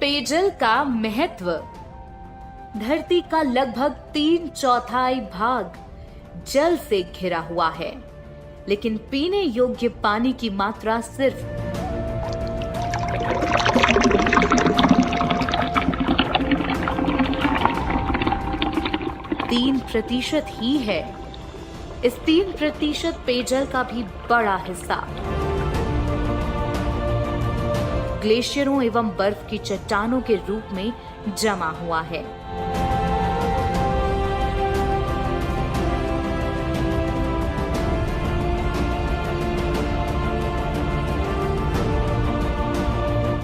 पेयजल का महत्व। धरती का लगभग 3/4 भाग जल से घिरा हुआ है, लेकिन पीने योग्य पानी की मात्रा सिर्फ 3% ही है। इस 3% पेयजल का भी बड़ा हिस्सा ग्लेशियरों एवं बर्फ की चट्टानों के रूप में जमा हुआ है।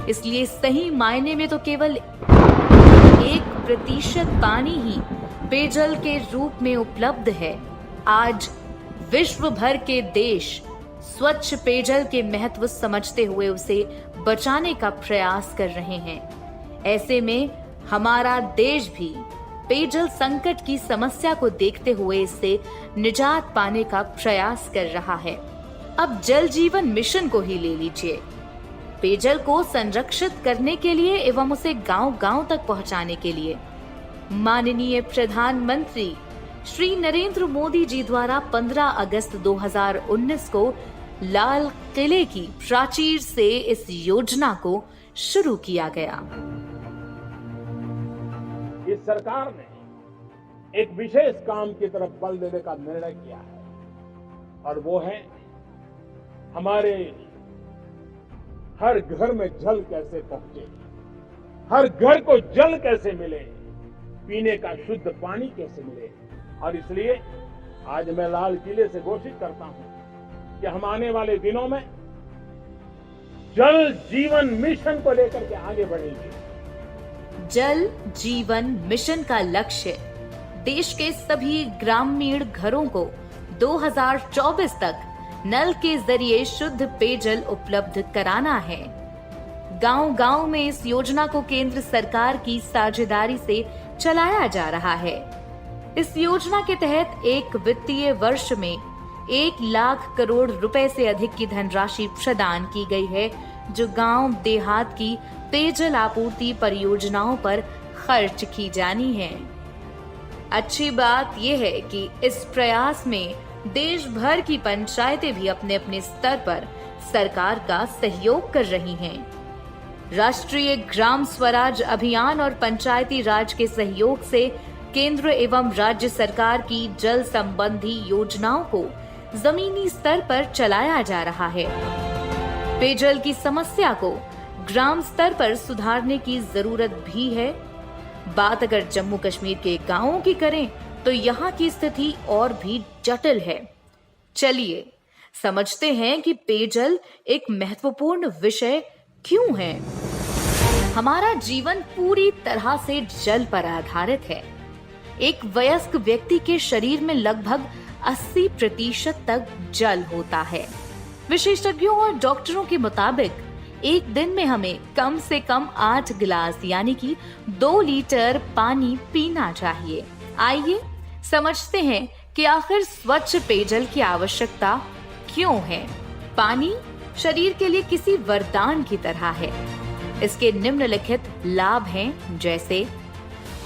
इसलिए सही मायने में तो केवल 1% पानी ही पेयजल के रूप में उपलब्ध है। आज विश्व भर के देश स्वच्छ पेयजल के महत्व समझते हुए उसे बचाने का प्रयास कर रहे हैं। ऐसे में हमारा देश भी पेयजल संकट की समस्या को देखते हुए इससे निजात पाने का प्रयास कर रहा है। अब जल जीवन मिशन को ही ले लीजिए। पेयजल को संरक्षित करने के लिए एवं उसे गांव-गांव तक पहुंचाने के लिए माननीय प्रधानमंत्री श्री नरेंद्र मोदी जी द्वारा 15 अगस्त 2019 को लाल किले की प्राचीर से इस योजना को शुरू किया गया। इस सरकार ने एक विशेष काम की तरफ बल देने का निर्णय किया है और वो है हमारे हर घर में जल कैसे पहुंचे, हर घर को जल कैसे मिले, पीने का शुद्ध पानी कैसे मिले। और इसलिए आज मैं लाल किले से घोषित करता हूं कि हम आने वाले दिनों में जल जीवन मिशन को लेकर के आगे बढ़ेंगे। जल जीवन मिशन का लक्ष्य देश के सभी ग्रामीण घरों को 2024 तक नल के जरिए शुद्ध पेयजल उपलब्ध कराना है। गांव-गांव में इस योजना को केंद्र सरकार की साझेदारी से चलाया जा रहा है। इस योजना के तहत एक वित्तीय वर्ष में 1 लाख करोड़ रुपए से अधिक की धनराशि प्रदान की गई है, जो गांव देहात की पेयजल आपूर्ति परियोजनाओं पर खर्च की जानी है। अच्छी बात यह है कि इस प्रयास में देश भर की पंचायतें भी अपने अपने स्तर पर सरकार का सहयोग कर रही हैं। राष्ट्रीय ग्राम स्वराज अभियान और पंचायती राज के सहयोग से केंद्र एवं राज्य सरकार की जल संबंधी योजनाओं को जमीनी स्तर पर चलाया जा रहा है। पेयजल की समस्या को ग्राम स्तर पर सुधारने की जरूरत भी है। बात अगर जम्मू कश्मीर के गांवों की करें तो यहाँ की स्थिति और भी जटिल है। चलिए समझते हैं कि पेयजल एक महत्वपूर्ण विषय क्यों है। हमारा जीवन पूरी तरह से जल पर आधारित है। एक वयस्क व्यक्ति के शरीर में लगभग 80% तक जल होता है। विशेषज्ञों और डॉक्टरों के मुताबिक एक दिन में हमें कम से कम 8 गिलास यानी कि 2 लीटर पानी पीना चाहिए। आइए समझते हैं कि आखिर स्वच्छ पेयजल की आवश्यकता क्यों है। पानी शरीर के लिए किसी वरदान की तरह है। इसके निम्नलिखित लाभ हैं, जैसे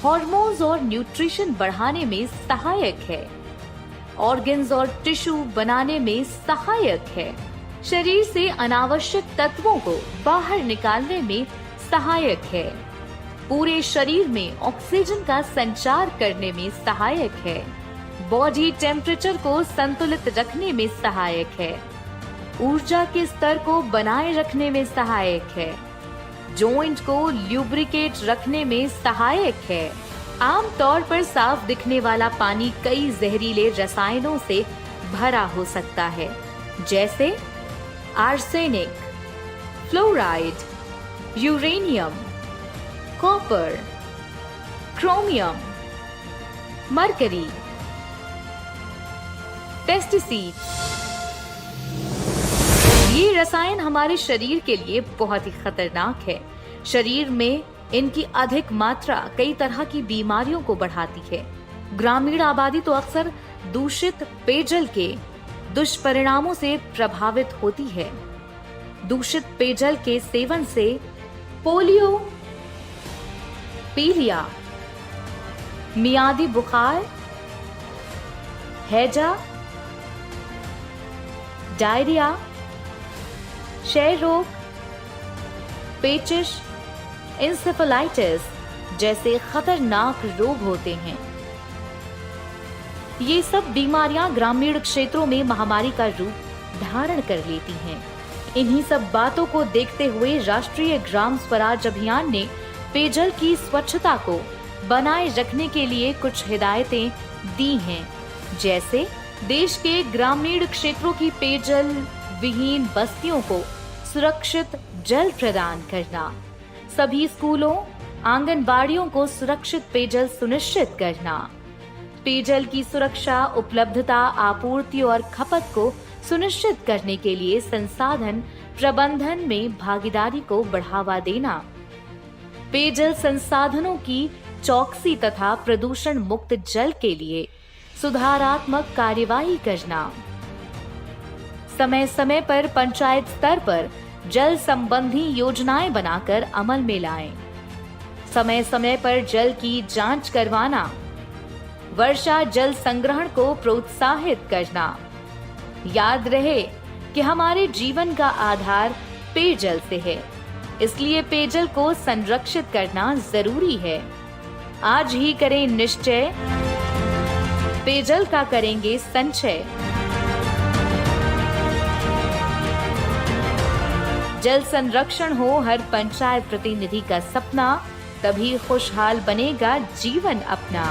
हार्मोन्स और न्यूट्रिशन बढ़ाने में सहायक है, ऑर्गन्स और टिश्यू बनाने में सहायक है, शरीर से अनावश्यक तत्वों को बाहर निकालने में सहायक है, पूरे शरीर में ऑक्सीजन का संचार करने में सहायक है, बॉडी टेम्परेचर को संतुलित रखने में सहायक है, ऊर्जा के स्तर को बनाए रखने में सहायक है, जॉइंट को ल्यूब्रिकेट रखने में सहायक है। आमतौर पर साफ दिखने वाला पानी कई जहरीले रसायनों से भरा हो सकता है, जैसे arsenic, fluoride, uranium, copper, chromium, mercury, pesticides. ये रसायन हमारे शरीर के लिए बहुत ही खतरनाक है। शरीर में इनकी अधिक मात्रा कई तरह की बीमारियों को बढ़ाती है। ग्रामीण आबादी तो अक्सर दूषित पेयजल के दुष्परिणामों से प्रभावित होती है। दूषित पेयजल के सेवन से पोलियो, पीलिया, मियादी बुखार, हैजा, डायरिया, क्षय रोग, पेचिश, इंसेफेलाइटिस जैसे खतरनाक रोग होते हैं। ये सब बीमारियां ग्रामीण क्षेत्रों में महामारी का रूप धारण कर लेती हैं। इन्हीं सब बातों को देखते हुए राष्ट्रीय ग्राम स्वराज अभियान ने पेयजल की स्वच्छता को बनाए रखने के लिए कुछ हिदायतें दी हैं, जैसे देश के ग्रामीण क्षेत्रों की पेयजल विहीन बस्तियों को सुरक्षित जल प्रदान करना, सभी स्कूलों, आंगनबाड़ियों को सुरक्षित पेयजल सुनिश्चित करना, पेयजल की सुरक्षा, उपलब्धता, आपूर्ति और खपत को सुनिश्चित करने के लिए संसाधन प्रबंधन में भागीदारी को बढ़ावा देना, पेयजल संसाधनों की चौकसी तथा प्रदूषण मुक्त जल के लिए सुधारात्मक कार्यवाही करना, समय समय पर पंचायत स्तर पर जल संबंधी योजनाएं बनाकर अमल में लाएं, समय समय पर जल की जांच करवाना, वर्षा जल संग्रहण को प्रोत्साहित करना। याद रहे कि हमारे जीवन का आधार पेयजल से है, इसलिए पेयजल को संरक्षित करना जरूरी है। आज ही करें निश्चय, पेयजल का करेंगे संचय। जल संरक्षण हो हर पंचायत प्रतिनिधि का सपना, तभी खुशहाल बनेगा जीवन अपना।